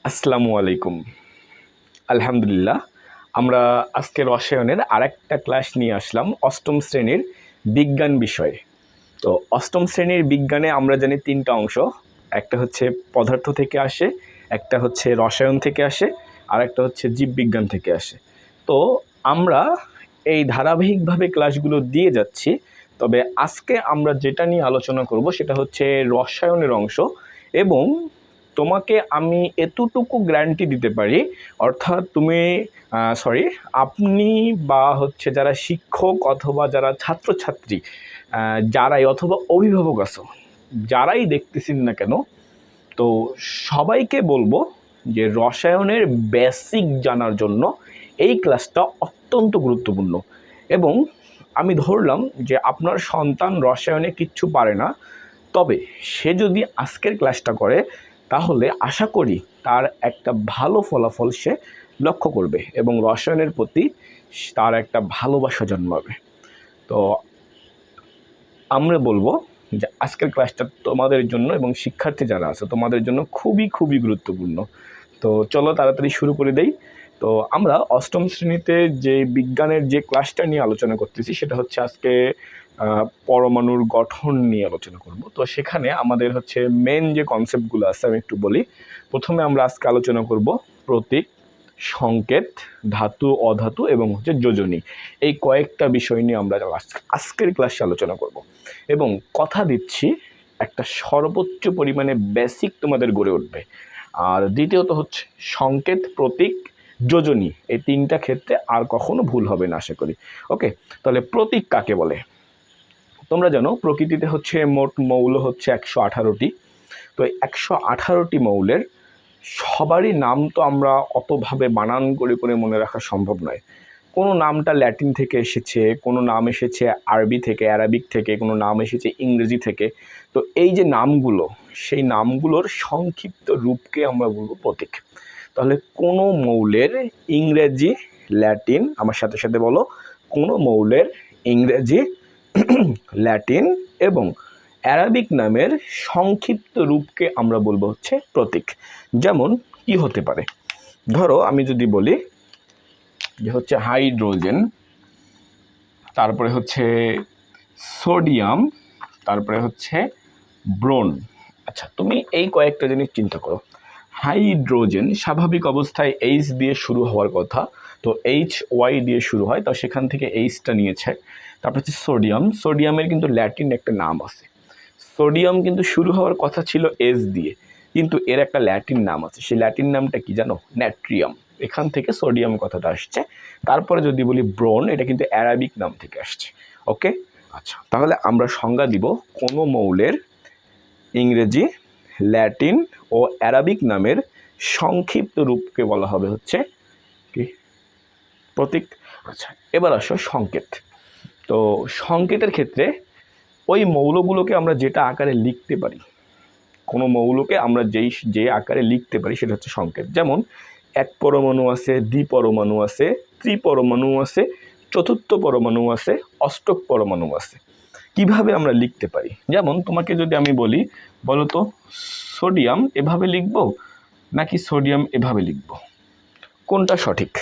আসসালামু আলাইকুম। আলহামদুলিল্লাহ। আমরা আজকে রসায়নের আরেকটা ক্লাস নিয়ে আসলাম অষ্টম শ্রেণীর বিজ্ঞান বিষয়ে। তো অষ্টম শ্রেণীর বিজ্ঞানে আমরা জানি ৩টা অংশ। একটা হচ্ছে পদার্থ থেকে আসে, একটা হচ্ছে রসায়ন থেকে আসে, আর একটা হচ্ছে জীববিজ্ঞান থেকে আসে। তো আমরা এই ধারাবাহিকভাবে ক্লাসগুলো দিয়ে যাচ্ছি। তবে আজকে আমরা যেটা নিয়ে আলোচনা করব সেটা হচ্ছে রসায়নের অংশ। এবং তোমাকে আমি এতটুকু গ্যারান্টি দিতে পারি, অর্থাৎ আপনি বা হচ্ছে যারা শিক্ষক অথবা যারা ছাত্রছাত্রী, যারাই অথবা অভিভাবক আছো, যারাই দেখতেছেন না কেন, তো সবাইকে বলবো যে রসায়নের বেসিক জানার জন্য এই ক্লাসটা অত্যন্ত গুরুত্বপূর্ণ। এবং আমি ধরলাম যে আপনার সন্তান রসায়নে কিচ্ছু পারে না, তবে সে যদি আজকের ক্লাসটা করে তাহলে আশা করি তার একটা ভালো ফলাফল সে লক্ষ্য করবে এবং রসায়নের প্রতি তার একটা ভালোবাসা জন্মাবে। তো আমরা বলবো যে আজকের ক্লাসটা তোমাদের জন্য এবং শিক্ষার্থী যারা আছে তোমাদের জন্য খুবই খুবই গুরুত্বপূর্ণ। তো চলো তাড়াতাড়ি শুরু করে দেই। তো আমরা অষ্টম শ্রেণীতে যে বিজ্ঞানের যে ক্লাসটা নিয়ে আলোচনা করতেছি সেটা হচ্ছে আজকে পরমাণুর গঠন নিয়ে আলোচনা করব। তো সেখানে আমাদের হচ্ছে মেন যে কনসেপ্টগুলো আছে আমি একটু বলি। প্রথমে আমরা আজকে আলোচনা করব প্রতীক, সংকেত, ধাতু, অধাতু এবং হচ্ছে যোজনী। এই কয়েকটা বিষয় নিয়ে আমরা আজকের ক্লাসে আলোচনা করব এবং কথা দিচ্ছি একটা সর্বোচ্চ পরিমাণে বেসিক তোমাদের গড়ে উঠবে। আর দ্বিতীয়ত হচ্ছে সংকেত, প্রতীক, যোজনী, এই 3টা ক্ষেত্রে আর কখনো ভুল হবে না আশা করি। ওকে, তাহলে প্রতীক কাকে বলে? তোমরা জানো প্রকৃতিতে হচ্ছে মোট মৌল হচ্ছে 118টি। তো 118টি মৌলের সবারই নাম তো আমরা অতভাবে বানান করে করে মনে রাখা সম্ভব নয়। কোনো নামটা ল্যাটিন থেকে এসেছে, কোনো নাম এসেছে আরবি থেকে, অ্যারাবিক থেকে, কোনো নাম এসেছে ইংরেজি থেকে। তো এই যে নামগুলো, সেই নামগুলোর সংক্ষিপ্ত রূপকে আমরা বলবো প্রতীক। তাহলে কোনো মৌলের ইংরেজি, ল্যাটিন, আমার সাথে সাথে বলো, কোনো মৌলের ইংরেজি, ল্যাটিন এবং অ্যারাবিক নামের সংক্ষিপ্ত রূপকে আমরা বলবো হচ্ছে প্রতীক। যেমন কি হতে পারে? ধরো আমি যদি বলি যে হচ্ছে হাইড্রোজেন, তারপরে হচ্ছে সোডিয়াম, তারপরে হচ্ছে ব্রোন। আচ্ছা, তুমি এই কয়েকটা জিনিস চিন্তা করো। হাইড্রোজেন স্বাভাবিক অবস্থায় এইচ দিয়ে শুরু হওয়ার কথা, তো HY দিয়ে শুরু হয়, তো সেখান থেকে এইচটা নিয়েছে। তারপর হচ্ছে সোডিয়াম, সোডিয়ামের কিন্তু ল্যাটিন একটা নাম আছে। সোডিয়াম কিন্তু শুরু হওয়ার কথা ছিল S দিয়ে, কিন্তু এর একটা ল্যাটিন নাম আছে। সেই ল্যাটিন নামটা কি জানো? ন্যাট্রিয়াম। এখান থেকে সোডিয়াম কথাটা আসছে। তারপরে যদি বলি ব্রোন, এটা কিন্তু অ্যারাবিক নাম থেকে আসছে। ওকে, আচ্ছা, তাহলে আমরা সংজ্ঞা দিব কোনো মৌলের ইংরেজি, ল্যাটিন ও অ্যারাবিক নামের সংক্ষিপ্ত রূপকে বলা হবে হচ্ছে কি? প্রতীক। আচ্ছা, এবার আসো সংকেত। তো সংকেতের ক্ষেত্রে ওই মৌলগুলোকে আমরা যেটা আকারে লিখতে পারি, কোনো মৌলকে আমরা যে আকারে লিখতে পারি সেটা হচ্ছে সংকেত। যেমন এক পরমাণু আছে, দ্বিপরমাণু আছে, ত্রিপরমাণু আছে, চতুর্থ পরমাণু আছে, অষ্টক পরমাণু আছে। কিভাবে আমরা লিখতে পারি? যেমন তোমাকে যদি আমি বলি, বলো তো সোডিয়াম এভাবে লিখব নাকি সোডিয়াম এভাবে লিখব, কোনটা সঠিক?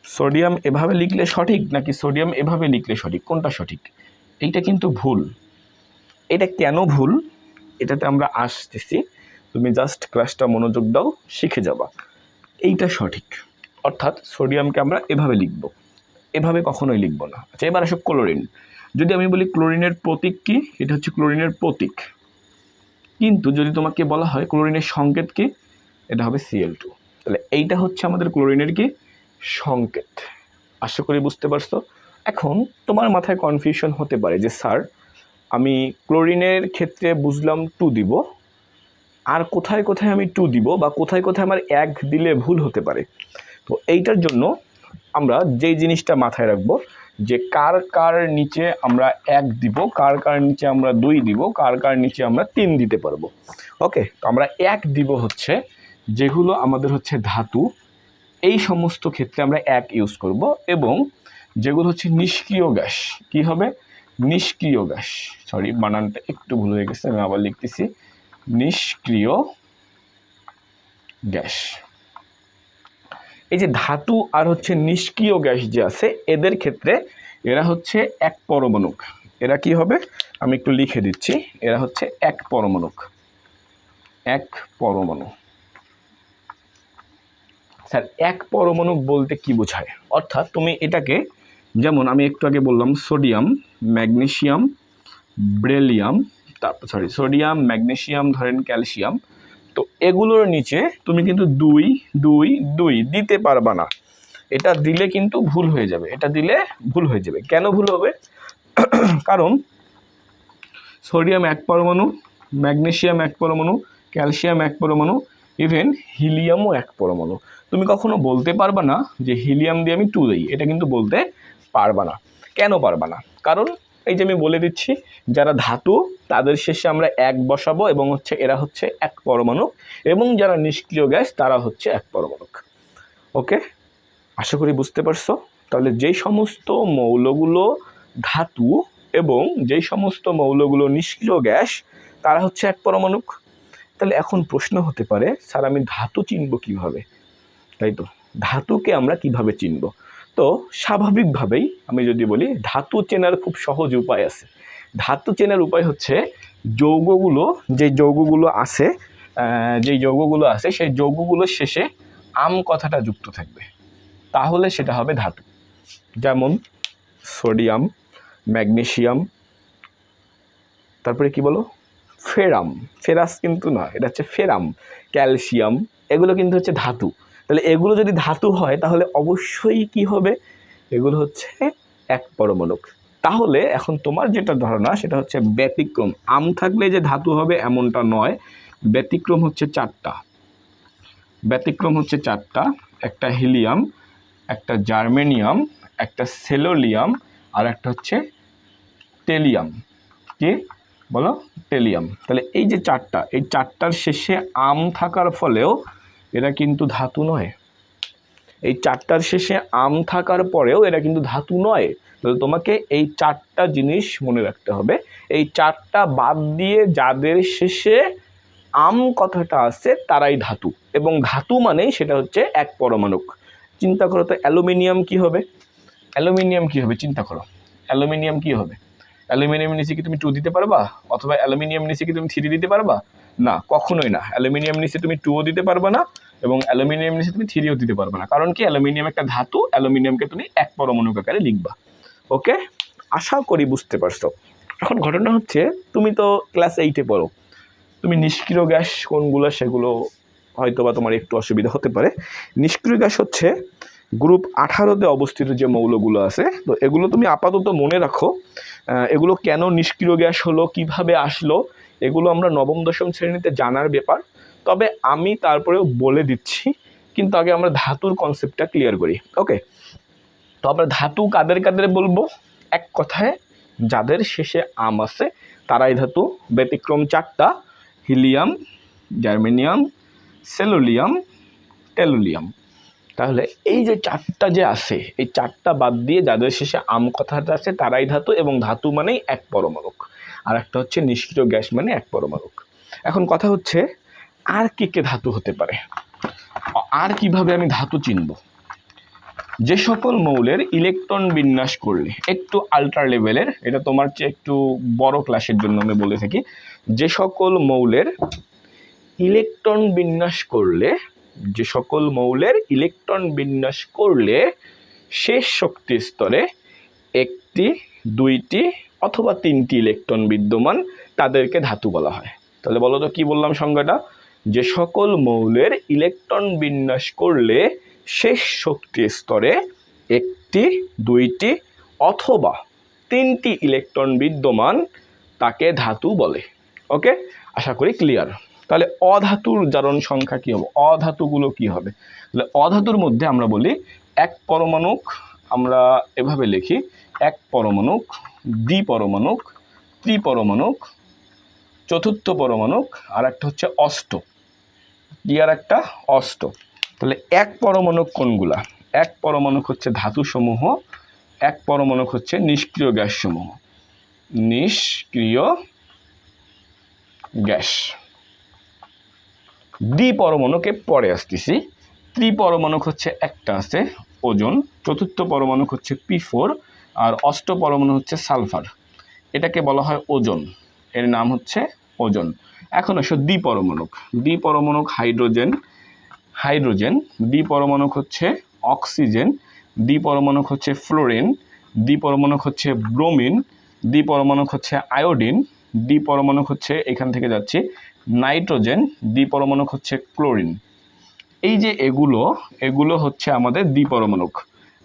সোডিয়াম এভাবে লিখলে সঠিক নাকি সোডিয়াম এভাবে লিখলে সঠিক, কোনটা সঠিক? এইটা কিন্তু ভুল। এটা কেন ভুল এটাতে আমরা আসতেছি, তুমি জাস্ট ক্লাসটা মনোযোগ দাও, শিখে যাবা। এইটা সঠিক, অর্থাৎ সোডিয়ামকে আমরা এভাবে লিখব, এভাবে কখনোই লিখব না। আচ্ছা, এবার আসো ক্লোরিন। যদি আমি বলি ক্লোরিনের প্রতীক কি, এটা হচ্ছে ক্লোরিনের প্রতীক। কিন্তু যদি তোমাকে বলা হয় ক্লোরিনের সংকেত কি, এটা হবে Cl2। তাহলে এইটা হচ্ছে আমাদের ক্লোরিনের কি? সংকেত। আশা করি বুঝতে পারছো। এখন তোমার মাথায় কনফিউশন হতে পারে যে স্যার, আমি ক্লোরিনের ক্ষেত্রে বুঝলাম 2 দিব, আর কোথায় কোথায় আমি 2 দিব বা কোথায় কোথায় আমার 1 দিলে ভুল হতে পারে। তো এইটার জন্য আমরা যেই জিনিসটা মাথায় রাখবো যে কার কার নিচে আমরা 1 দিব, কার কার নিচে আমরা 2 দিব, কার কার নিচে আমরা 3 দিতে পারবো। ওকে, তো আমরা 1 দিব হচ্ছে যেগুলো আমাদের হচ্ছে ধাতু, এই সমস্ত ক্ষেত্রে আমরা 1 ইউজ করব। এবং যেগুলো হচ্ছে নিষ্ক্রিয় গ্যাস, কি হবে? নিষ্ক্রিয় গ্যাস, সরি বানানটা একটু ভুল হয়ে গেছে, আমি আবার লিখতেছি, নিষ্ক্রিয় গ্যাস। এই যে ধাতু আর হচ্ছে নিষ্ক্রিয় গ্যাস যে আছে এদের ক্ষেত্রে এরা হচ্ছে এক পরমাণুক। এরা কি হবে আমি একটু লিখে দিচ্ছি, এরা হচ্ছে এক পরমাণুক। এক পরমাণু। স্যার এক পরমাণুক বলতে কি বোঝায়? অর্থাৎ তুমি এটাকে যেমন আমি একটু আগে বললাম সোডিয়াম, ম্যাগনেসিয়াম, বেরিলিয়াম, তারপর সোডিয়াম, ম্যাগনেসিয়াম, ধরেন ক্যালসিয়াম, তো এগুলোর নিচে তুমি কিন্তু 2 2 2 দিতে পারবা না। এটা দিলে কিন্তু ভুল হয়ে যাবে, এটা দিলে ভুল হয়ে যাবে। কেন ভুল হবে? কারণ সোডিয়াম এক পরমাণু, ম্যাগনেসিয়াম এক পরমাণু, ক্যালসিয়াম এক পরমাণু, ইভেন হিলিয়ামও এক পরমাণু। তুমি কখনো বলতে পারবা না যে হিলিয়াম দিয়ে আমি 2 দিই, এটা কিন্তু বলতে পারবা না। কেন পারবা না? কারণ এই যে আমি বলে দিচ্ছি, যারা ধাতু তাদের শেষে আমরা এক বসাবো এবং হচ্ছে এরা হচ্ছে এক পরমাণু, এবং যারা নিষ্ক্রিয় গ্যাস তারা হচ্ছে এক পরমাণু। ওকে, আশা করি বুঝতে পারছো। তাহলে যেই সমস্ত মৌলগুলো ধাতু এবং যেই সমস্ত মৌলগুলো নিষ্ক্রিয় গ্যাস তারা হচ্ছে এক পরমাণুক। তাহলে এখন প্রশ্ন হতে পারে, স্যার আমি ধাতু চিনব কিভাবে? তাই তো, ধাতুকে আমরা কিভাবে চিনব? তো স্বাভাবিকভাবেই আমি যদি বলি ধাতু চেনার খুব সহজ উপায় আছে। ধাতু চেনার উপায় হচ্ছে যৌগগুলো, যে যৌগগুলো আছে সেই যৌগগুলোর শেষে আম কথাটা যুক্ত থাকবে, তাহলে সেটা হবে ধাতু। যেমন সোডিয়াম, ম্যাগনেসিয়াম, তারপরে কি বলো, ফেরাম, ফেরাস কিন্তু না, এটা হচ্ছে ফেরাম, ক্যালসিয়াম, এগুলো কিন্তু হচ্ছে ধাতু। তাহলে এগুলো যদি ধাতু হয় তাহলে অবশ্যই কি হবে? এগুলো হচ্ছে এক পরমাণুক। তাহলে এখন তোমার যেটা ধারণা সেটা হচ্ছে ব্যতিক্রম। আম থাকলে যে ধাতু হবে এমনটা নয়, ব্যতিক্রম হচ্ছে 4টা। ব্যতিক্রম হচ্ছে 4টা, একটা হিলিয়াম, একটা জার্মেনিয়াম, একটা সেলোলিয়াম, আর একটা হচ্ছে টেলিয়াম। কি বলো? টেলিয়াম। তাহলে এই যে 4টা, এই 4টার শেষে আম থাকার ফলেও এরা কিন্তু ধাতু নয়। এই 4টার শেষে আম থাকার পরেও এরা কিন্তু ধাতু নয়। তাহলে তোমাকে এই 4টা জিনিস মনে রাখতে হবে। এই 4টা বাদ দিয়ে যাদের শেষে আম কথাটা আছে তারাই ধাতু, এবং ধাতু মানেই সেটা হচ্ছে এক পরমাণুক। চিন্তা করো তো অ্যালুমিনিয়াম কি হবে? অ্যালুমিনিয়াম কি হবে চিন্তা করো, অ্যালুমিনিয়াম কি হবে? অ্যালুমিনিয়াম নিচে কি তুমি 2 দিতে পারবা? অথবা অ্যালুমিনিয়াম নিচে কি তুমি 3 দিতে পারবা? না, কখনোই না। অ্যালুমিনিয়াম নিচে তুমি 2ও দিতে পারবা না, এবং অ্যালুমিনিয়াম নিচে তুমি 3ও দিতে পারবা না। কারণ কি? অ্যালুমিনিয়াম একটা ধাতু, অ্যালুমিনিয়ামকে তুমি এক পরমাণু আকারে লিখবা। ওকে, আশা করি বুঝতে পারছো। এখন ঘটনা হচ্ছে, তুমি তো ক্লাস 8-এ পড়ো, তুমি নিষ্ক্রিয় গ্যাস কোনগুলো সেগুলো হয়তো বা তোমার একটু অসুবিধা হতে পারে। নিষ্ক্রিয় গ্যাস হচ্ছে গ্রুপ 18-তে অবস্থিত যে মৌলগুলো আছে, তো এগুলো তুমি আপাতত মনে রাখো। এগুলো কেন নিষ্ক্রিয় গ্যাস হলো, কিভাবে আসলো, এগুলো আমরা নবম দশম শ্রেণীতে জানার ব্যাপার। তবে আমি তারপরেও বলে দিচ্ছি, কিন্তু আগে আমরা ধাতুর কনসেপ্টটা ক্লিয়ার করি। ওকে, তো আমরা ধাতু কাদের কাদের বলবো? এক কথায় যাদের শেষে আম আছে তারাই ধাতু। ব্যতিক্রম 4টা, হিলিয়াম, জার্মেনিয়াম, সেলোলিয়াম, টেলুলিয়াম। তাহলে এই যে 4টা যে আছে, এই 4টা বাদ দিয়ে যাদের শেষে আম কথাটা আছে তারাই ধাতু, এবং ধাতু মানেই এক পরমাণুক। আর একটা হচ্ছে নিষ্ক্রিয় গ্যাস মানে এক পরমাণুক। এখন কথা হচ্ছে, আর কে কে ধাতু হতে পারে, আর কিভাবে আমি ধাতু চিনব? যে সকল মৌলের ইলেকট্রন বিন্যাস করলে, একটু আল্ট্রা লেভেলের, এটা তোমার চেয়ে একটু বড় ক্লাসের জন্য আমি বলে থাকি, যে সকল মৌলের ইলেকট্রন বিন্যাস করলে, যে সকল মৌলের ইলেকট্রন বিন্যাস করলে শেষ শক্তি স্তরে 1টি, 2টি অথবা 3টি ইলেকট্রন বিদ্যমান, তাদেরকে ধাতু বলা হয়। তাহলে বলো তো কি বললাম সংজ্ঞাটা? যে সকল মৌলের ইলেকট্রন বিন্যাস করলে শেষ শক্তি স্তরে 1টি, 2টি অথবা 3টি ইলেকট্রন বিদ্যমান, তাকে ধাতু বলে। ওকে, আশা করি ক্লিয়ার। তাহলে অধাতুর জারণ সংখ্যা কি হবে? অধাতুগুলো কি হবে? তাহলে অধাতুর মধ্যে আমরা বলি এক পরমাণুক, আমরা এভাবে লিখি, এক পরমাণুক, দ্বিপরমাণুক, ত্রিপরমাণুক, চতুর্থ পরমাণুক, আর একটা হচ্ছে অষ্ট। কি আর একটা? অষ্ট। তাহলে এক পরমাণুক কোনগুলা? এক পরমাণুক হচ্ছে ধাতু সমূহ, এক পরমাণুক হচ্ছে নিষ্ক্রিয় গ্যাস সমূহ। নিষ্ক্রিয় গ্যাস। দ্বিপরমাণুকে পরে আসতেছি। ত্রিপরমাণু হচ্ছে একটা আছে ওজন, চতুর্থ পরমাণু হচ্ছে P4, আর অষ্ট পরমাণু হচ্ছে সালফার। এটাকে বলা হয় ওজন, এর নাম হচ্ছে ওজন। এখন আসো দ্বিপরমাণুক। দ্বিপরমাণুক হাইড্রোজেন, হাইড্রোজেন, দ্বিপরমাণুক হচ্ছে অক্সিজেন, দ্বিপরমাণুক হচ্ছে ফ্লোরিন, দ্বিপরমাণুক হচ্ছে ব্রোমিন, দ্বিপরমাণুক হচ্ছে আয়োডিন, দ্বিপরমাণুক হচ্ছে এখান থেকে যাচ্ছে নাইট্রোজেন, দ্বিপরমাণুক হচ্ছে ক্লোরিন। এই যে এগুলো হচ্ছে আমাদের দ্বিপরমাণুক।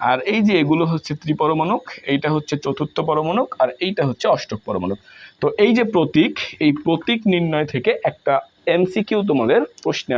আর এই যে এগুলো হচ্ছে ত্রিপরমাণুক, এইটা হচ্ছে চতুর্থ পরমাণুক, আর এইটা হচ্ছে অষ্টক পরমাণুক। তো এই যে প্রতীক, এই প্রতীক নির্ণয় থেকে একটা এমসিকিউ তোমাদের প্রশ্নে